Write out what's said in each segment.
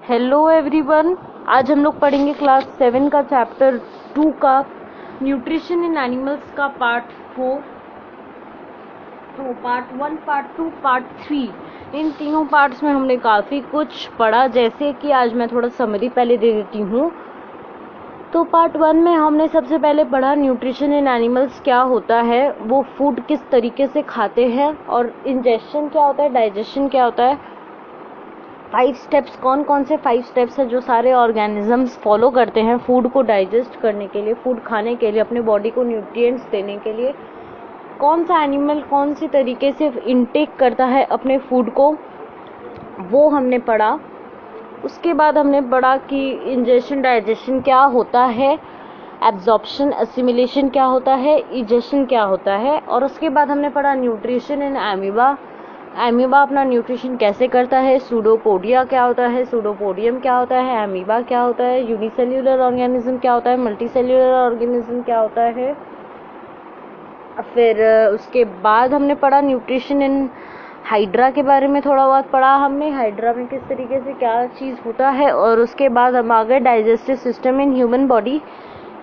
Hello everyone. आज हम लोग पढ़ेंगे क्लास 7 का चैप्टर 2 का न्यूट्रिशन इन एनिमल्स का पार्ट 4। तो पार्ट 1, पार्ट 2, पार्ट 3, इन तीनों पार्ट्स में हमने काफ़ी कुछ पढ़ा। जैसे कि आज मैं थोड़ा समरी पहले दे देती हूँ। तो पार्ट 1 में हमने सबसे पहले पढ़ा न्यूट्रिशन इन एनिमल्स क्या होता है, वो फूड किस तरीके से खाते हैं, और इंजेशन क्या होता है, डाइजेशन क्या होता है, 5 स्टेप्स, कौन कौन से 5 स्टेप्स है जो सारे ऑर्गेनिजम्स फॉलो करते हैं फूड को डाइजेस्ट करने के लिए, फूड खाने के लिए, अपने बॉडी को न्यूट्रिएंट्स देने के लिए। कौन सा एनिमल कौन सी तरीके से इनटेक करता है अपने फूड को, वो हमने पढ़ा। उसके बाद हमने पढ़ा कि इंजेशन डाइजेशन क्या होता है, एब्जॉर्प्शन असिमिलेशन क्या होता है, इजेशन क्या होता है। और उसके बाद हमने पढ़ा न्यूट्रिशन इन एमीबा, एमीबा अपना न्यूट्रिशन कैसे करता है, सूडोपोडिया क्या होता है, सूडोपोडियम क्या होता है, एमीबा क्या होता है, यूनिसेल्यूलर ऑर्गेनिज्म क्या होता है, मल्टीसेल्यूलर ऑर्गेनिज्म क्या होता है। फिर उसके बाद हमने पढ़ा न्यूट्रिशन इन हाइड्रा के बारे में, थोड़ा बहुत पढ़ा हमने हाइड्रा में किस तरीके से क्या चीज़ होता है। और उसके बाद हम आ गए digestive system in human body,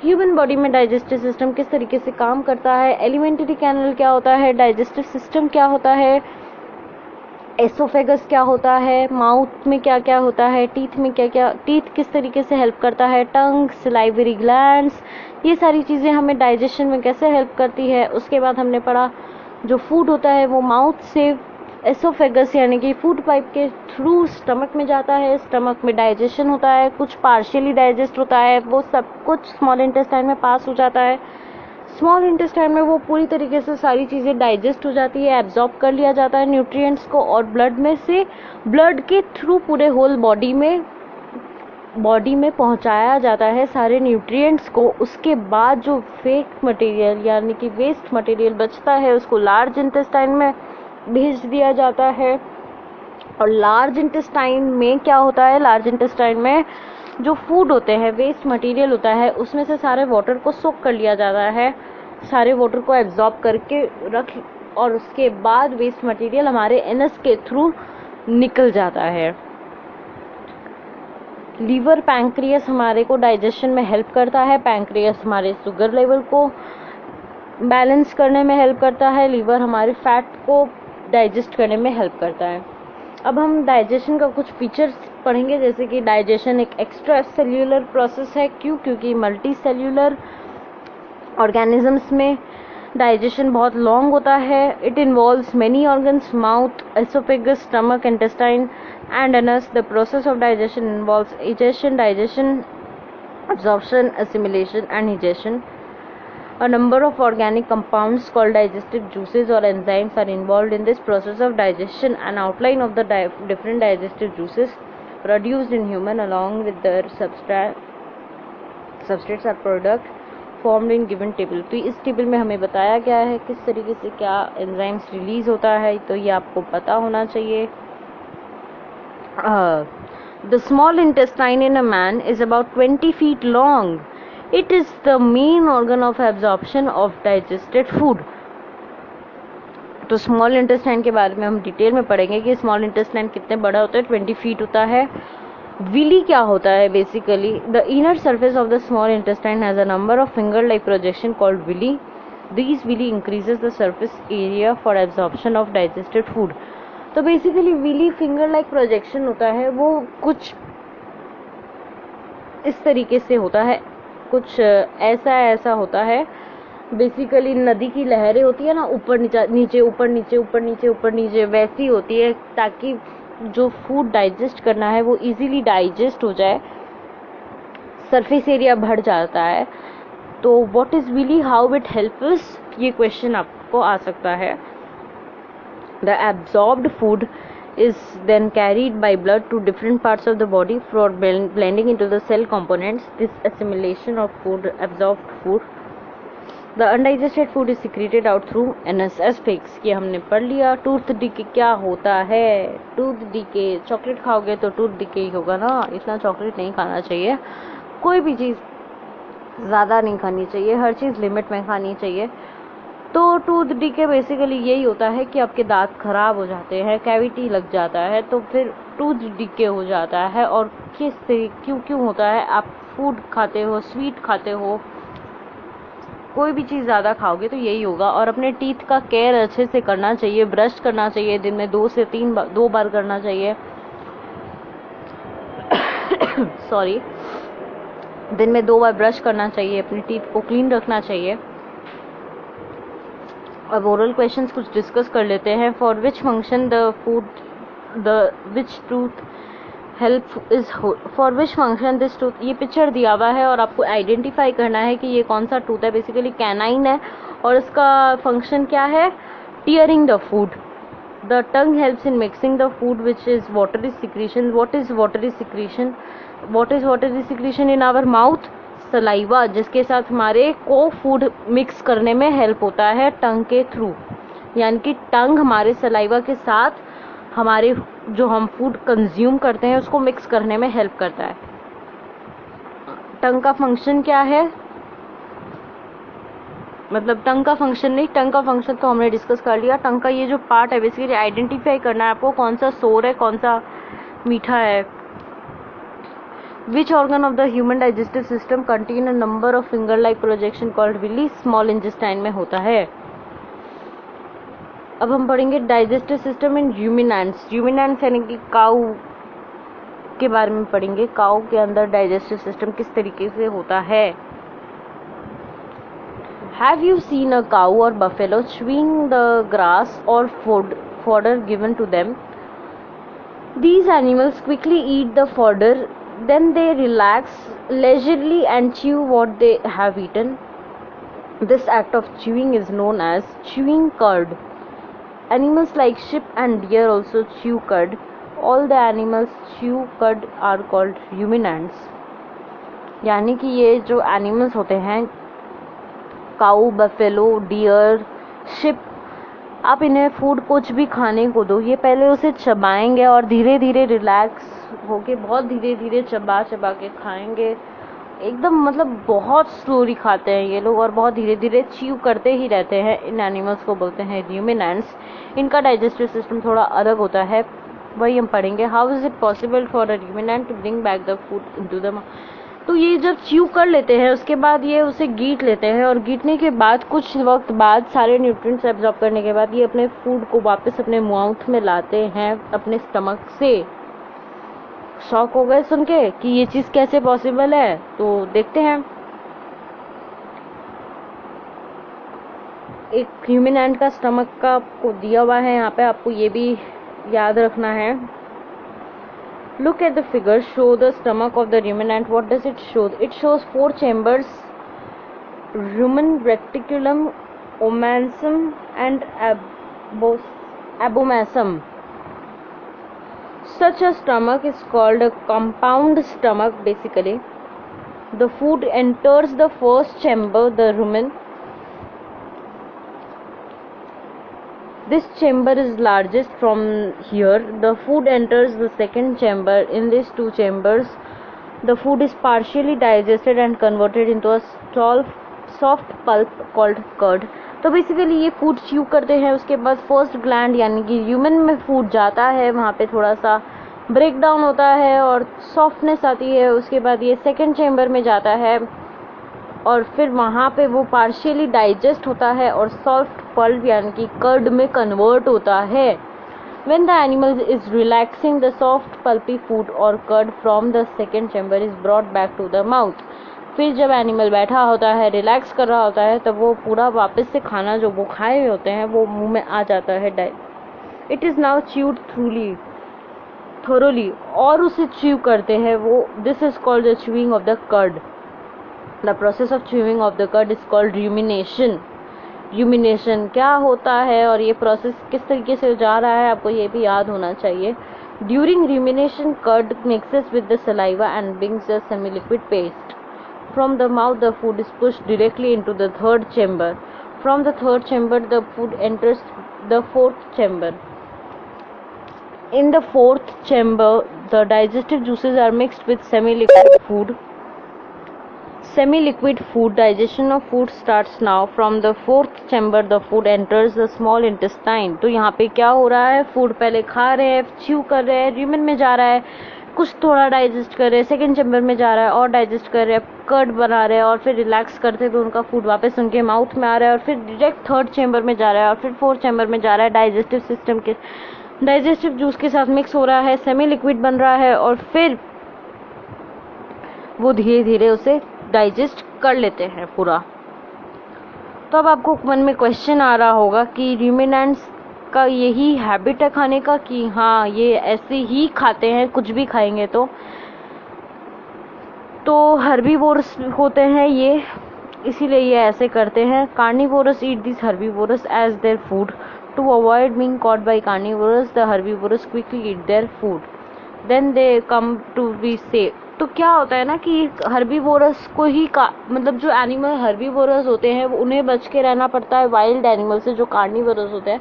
human body में डाइजेस्टिव सिस्टम किस तरीके से काम करता है, एलिमेंट्री कैनल क्या होता है, डाइजेस्टिव सिस्टम क्या होता है, एसोफेगस क्या होता है, माउथ में क्या क्या होता है, टीथ में क्या क्या, टीथ किस तरीके से हेल्प करता है, टंग, सलाइवरी ग्लैंड्स, ये सारी चीज़ें हमें डाइजेशन में कैसे हेल्प करती है। उसके बाद हमने पढ़ा जो फूड होता है वो माउथ से एसोफेगस यानी कि फूड पाइप के थ्रू स्टमक में जाता है, स्टमक में डाइजेशन होता है, कुछ पार्शियली डाइजेस्ट होता है, वो सब कुछ स्मॉल इंटेस्टाइन में पास हो जाता है। स्मॉल इंटेस्टाइन में वो पूरी तरीके से सारी चीज़ें डाइजेस्ट हो जाती है, एब्जॉर्ब कर लिया जाता है न्यूट्रिएंट्स को, और ब्लड में से, ब्लड के थ्रू पूरे होल बॉडी में पहुंचाया जाता है सारे न्यूट्रिएंट्स को। उसके बाद जो फेक मटेरियल यानी कि वेस्ट मटेरियल बचता है उसको लार्ज इंटेस्टाइन में भेज दिया जाता है। और लार्ज इंटेस्टाइन में क्या होता है, लार्ज इंटेस्टाइन में जो फूड होते हैं, वेस्ट मटेरियल होता है, उसमें से सारे वाटर को सोक कर लिया जाता है, सारे वाटर को एब्जॉर्ब करके रख, और उसके बाद वेस्ट मटेरियल हमारे एनस के थ्रू निकल जाता है। लीवर पैंक्रियस हमारे को डाइजेशन में हेल्प करता है, पैंक्रियस हमारे शुगर लेवल को बैलेंस करने में हेल्प करता है, लीवर हमारे फैट को डाइजेस्ट करने में हेल्प करता है। अब हम डाइजेशन का कुछ फीचर्स पढ़ेंगे, जैसे कि डाइजेशन एक एक्स्ट्रा सेल्यूलर प्रोसेस है। क्यों? क्योंकि मल्टी सेल्यूलर ऑर्गेनिजम्स में डाइजेशन बहुत लॉन्ग होता है। It involves many organs, mouth, oesophagus, stomach, intestine and anus. The process of digestion involves egestion, digestion, absorption, assimilation and digestion. A number of organic compounds called digestive juices or enzymes are involved in this process of digestion. An outline of the different digestive juices produced in human along with their substrates are product formed in given table. तो इस table में हमें बताया गया है किस तरीके से क्या एंजाइम्स रिलीज होता है, तो ये आपको पता होना चाहिए। The small intestine in a man is about 20 feet long. It is the main organ of absorption of digested food. तो स्मॉल इंटेस्टाइन के बारे में हम डिटेल में पढ़ेंगे कि स्मॉल इंटेस्टाइन कितने बड़ा होता है, 20 फीट होता है। विली क्या होता है basically? The inner surface of the small intestine has a number of finger like projection called villi. These villi increases the surface area for absorption of digested food. तो basically villi finger like projection होता है, वो कुछ इस तरीके से होता है, कुछ ऐसा होता है। बेसिकली नदी की लहरें होती है ना, ऊपर नीचे ऊपर नीचे ऊपर नीचे ऊपर नीचे, वैसी होती है, ताकि जो फूड डाइजेस्ट करना है वो इजीली डाइजेस्ट हो जाए, सरफेस एरिया बढ़ जाता है। तो what is villi, how it helps, ये क्वेश्चन आपको आ सकता है। The absorbed food is then carried by blood to different parts of the body for blending into the cell components. This assimilation of food, absorbed food, the undigested food is secreted out through anus. asphyx, ये हमने पढ़ लिया। Tooth decay क्या होता है? Tooth decay, chocolate खाओगे तो tooth decay ही होगा ना, इतना चॉकलेट नहीं खाना चाहिए, कोई भी चीज़ ज़्यादा नहीं खानी चाहिए, हर चीज़ लिमिट में खानी चाहिए। तो टूथ डीके बेसिकली यही होता है कि आपके दांत खराब हो जाते हैं, कैविटी लग जाता है, तो फिर टूथ डीके हो जाता है। और किस तरीके क्यों क्यों होता है? आप फूड खाते हो, स्वीट खाते हो, कोई भी चीज़ ज़्यादा खाओगे तो यही होगा। और अपने टीथ का केयर अच्छे से करना चाहिए, ब्रश करना चाहिए, दिन में 2 बार करना चाहिए सॉरी, दिन में 2 बार ब्रश करना चाहिए, अपने टीथ को क्लीन रखना चाहिए। अब ओरल क्वेश्चंस कुछ डिस्कस कर लेते हैं। For which function the which tooth help is for which function this tooth, ये पिक्चर दिया हुआ है और आपको आइडेंटिफाई करना है कि ये कौन सा टूथ है। बेसिकली कैनाइन है और इसका फंक्शन क्या है? Tearing the food. The tongue helps in mixing the food which is watery secretion. What is watery secretion? What is watery secretion in our mouth? Saliva, जिसके साथ हमारे को फूड मिक्स करने में हेल्प होता है टंग के थ्रू। यानी कि टंग हमारे सलाइवा के साथ हमारे जो हम फूड कंज्यूम करते हैं उसको मिक्स करने में हेल्प करता है। टंग का फंक्शन क्या है? मतलब टंग का फंक्शन नहीं, टंग का फंक्शन तो हमने डिस्कस कर लिया। टंग का ये जो पार्ट है बेसिकली आइडेंटिफाई करना है आपको, कौन सा सोर है, कौन सा मीठा है। Which organ of the human digestive system contain a number of finger-like projection called villi? Small intestine में होता है। अब हम पढ़ेंगे digestive system in ruminants. Ruminants यानी कि काऊ के बारे में पढ़ेंगे। काऊ के अंदर डाइजेस्टिव सिस्टम किस तरीके से होता है। Have you seen a cow or buffalo chewing the grass or fodder given to them? These animals quickly eat the fodder, then they relax leisurely and chew what they have eaten. This act of chewing is known as chewing cud. Animals like sheep and deer also chew cud. All the animals chew cud are called ruminants. यानी कि ये जो animals होते हैं, काऊ, buffalo, dear, ship, आप इन्हें food कुछ भी खाने को दो, ये पहले उसे चबाएंगे और धीरे धीरे रिलैक्स होके बहुत धीरे धीरे चबा चबा के खाएंगे। एकदम मतलब बहुत स्लोली खाते हैं ये लोग और बहुत धीरे धीरे च्यू करते ही रहते हैं। इन एनिमल्स को बोलते हैं रूमिनेंट्स। इनका डाइजेस्टिव सिस्टम थोड़ा अलग होता है, वही हम पढ़ेंगे। How is it possible for a ruminant to bring back the food into the mouth? तो ये जब च्यू कर लेते हैं उसके बाद ये उसे गीट लेते हैं और गीटने के बाद कुछ वक्त बाद सारे न्यूट्रिएंट्स एब्जॉर्ब करने के बाद ये अपने फूड को वापस अपने माउथ में लाते हैं अपने स्टमक से। शॉक हो गए सुन के कि ये चीज कैसे पॉसिबल है? तो देखते हैं। एक ह्यूमिनेंट का स्टमक का आपको दिया हुआ है यहाँ पे, आपको ये भी याद रखना है। Look at the figure. Show the stomach of the ruminant. What does it show? It shows 4 chambers: rumen, reticulum, omasum, and abomasum. Such a stomach is called a compound stomach. Basically, the food enters the first chamber, the rumen. This chamber is largest from here. The food enters the second chamber. In these 2 chambers, the food is partially digested and converted into a soft pulp called curd. तो basically ये food chew करते हैं, उसके बाद first gland यानी कि human में food जाता है, वहाँ पे थोड़ा सा ब्रेक डाउन होता है और सॉफ्टनेस आती है। उसके बाद ये सेकेंड चेम्बर में जाता है और फिर वहाँ पे वो पार्शियली डाइजेस्ट होता है और सॉफ्ट पल्प यानी कि कर्ड में कन्वर्ट होता है। When the animal is relaxing, the soft pulpy food or curd from the second chamber is brought back to the mouth. फिर जब एनिमल बैठा होता है, रिलैक्स कर रहा होता है, तब वो पूरा वापस से खाना जो वो खाए हुए होते हैं वो मुंह में आ जाता है। It is now chewed thoroughly और उसे च्यू करते हैं वो। This is called the chewing of the curd. The process of chewing of the curd is called rumination. Rumination क्या होता है और ये प्रोसेस किस तरीके से जा रहा है आपको ये भी याद होना चाहिए। During rumination, curd mixes with the saliva and brings a semi-liquid paste. From the mouth, the food is pushed directly into the third chamber. From the third chamber, the food enters the fourth chamber. In the fourth chamber, the digestive juices are mixed with semi-liquid food. Semi liquid food, digestion of food starts now from the fourth chamber, the food enters the small intestine. तो यहाँ पे क्या हो रहा है, food पहले खा रहे हैं, च्यू कर रहे हैं, र्यूमेन में जा रहा है, कुछ थोड़ा डाइजेस्ट कर रहे हैं, सेकंड चैम्बर में जा रहा है और डाइजेस्ट कर रहे हैं, कर्ड बना रहे हैं और फिर रिलैक्स करते हुए उनका फूड वापस उनके माउथ में आ रहा है और फिर डायरेक्ट थर्ड चैम्बर में जा रहा है और फिर फोर्थ चैम्बर में जा रहा है, डाइजेस्टिव सिस्टम के डाइजेस्टिव जूस के साथ मिक्स हो रहा है, सेमी लिक्विड बन रहा है और फिर वो धीरे धीरे उसे डाइजेस्ट कर लेते हैं पूरा। तो अब आपको मन में क्वेश्चन आ रहा होगा कि रूमिनेंट्स का यही हैबिट है खाने का, कि हाँ ये ऐसे ही खाते हैं, कुछ भी खाएंगे तो हर्बीवोरस होते हैं ये, इसीलिए ये ऐसे करते हैं। Carnivorous eat this herbivorous as their food to avoid being caught by carnivorous, the herbivorous quickly eat their food then they come to be safe. तो क्या होता है ना कि हर्बीवोरस को ही मतलब जो एनिमल हर्बीवोरस होते हैं वो उन्हें बच के रहना पड़ता है वाइल्ड एनिमल से जो कार्निवोरस होते हैं।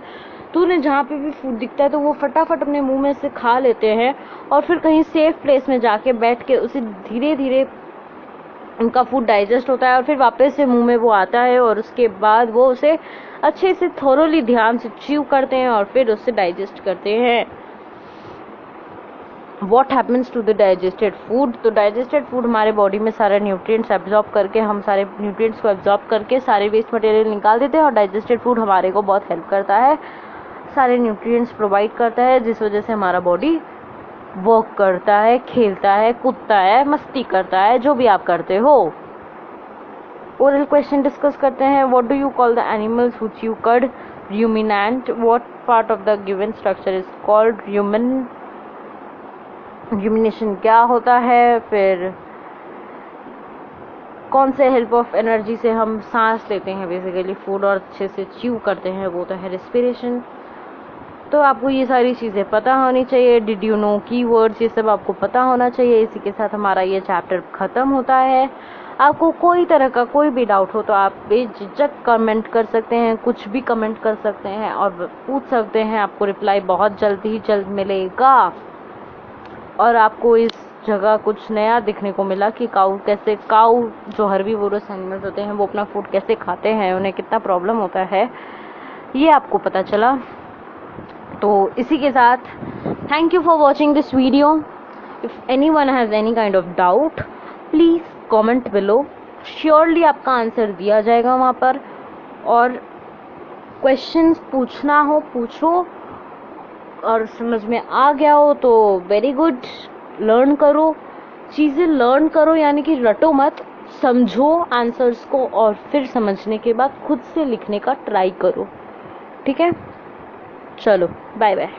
तो उन्हें जहाँ पे भी फूड दिखता है तो वो फटाफट अपने मुंह में से खा लेते हैं और फिर कहीं सेफ प्लेस में जाके बैठ के उसे धीरे धीरे उनका फूड डाइजेस्ट होता है और फिर वापस से मुंह में वो आता है और उसके बाद वो उसे अच्छे से थोरोली ध्यान से च्यू करते हैं और फिर उसे डाइजेस्ट करते हैं। What happens to the digested food? तो डाइजेस्टेड फूड हमारे बॉडी में सारे न्यूट्रिएंट्स एब्जॉर्ब करके, हम सारे न्यूट्रिएंट्स को एब्जॉर्ब करके सारे वेस्ट मटेरियल निकाल देते हैं और डाइजेस्टेड फूड हमारे को बहुत हेल्प करता है, सारे न्यूट्रिएंट्स प्रोवाइड करता है, जिस वजह से हमारा बॉडी वर्क करता है, खेलता है, कूदता है, मस्ती करता है, जो भी आप करते हो। ओरल क्वेश्चन डिस्कस करते हैं। What do you call the animals who chew cud? Ruminant. What part of the given structure is called rumen? Rumination क्या होता है? फिर कौन से हेल्प ऑफ एनर्जी से हम सांस लेते हैं बेसिकली फूड और अच्छे से च्यू करते हैं, वो तो है रेस्पिरेशन। तो आपको ये सारी चीज़ें पता होनी चाहिए। डिड यू नो कीवर्ड्स, ये सब आपको पता होना चाहिए। इसी के साथ हमारा ये चैप्टर ख़त्म होता है। आपको कोई तरह का कोई भी डाउट हो तो आप बेझिझक कमेंट कर सकते हैं, कुछ भी कमेंट कर सकते हैं और पूछ सकते हैं। आपको रिप्लाई बहुत जल्द ही जल्द मिलेगा। और आपको इस जगह कुछ नया दिखने को मिला कि काऊ जो हर्बीवोरस एनिमल्स होते हैं वो अपना फूड कैसे खाते हैं, उन्हें कितना प्रॉब्लम होता है, ये आपको पता चला। तो इसी के साथ thank you for watching this video. If anyone has any kind of doubt please comment below, surely आपका आंसर दिया जाएगा वहाँ पर। और क्वेश्चंस पूछना हो पूछो, और समझ में आ गया हो तो वेरी गुड, लर्न करो, चीज़ें लर्न करो, यानी कि रटो मत, समझो आंसर्स को और फिर समझने के बाद खुद से लिखने का ट्राई करो। ठीक है, चलो बाय बाय।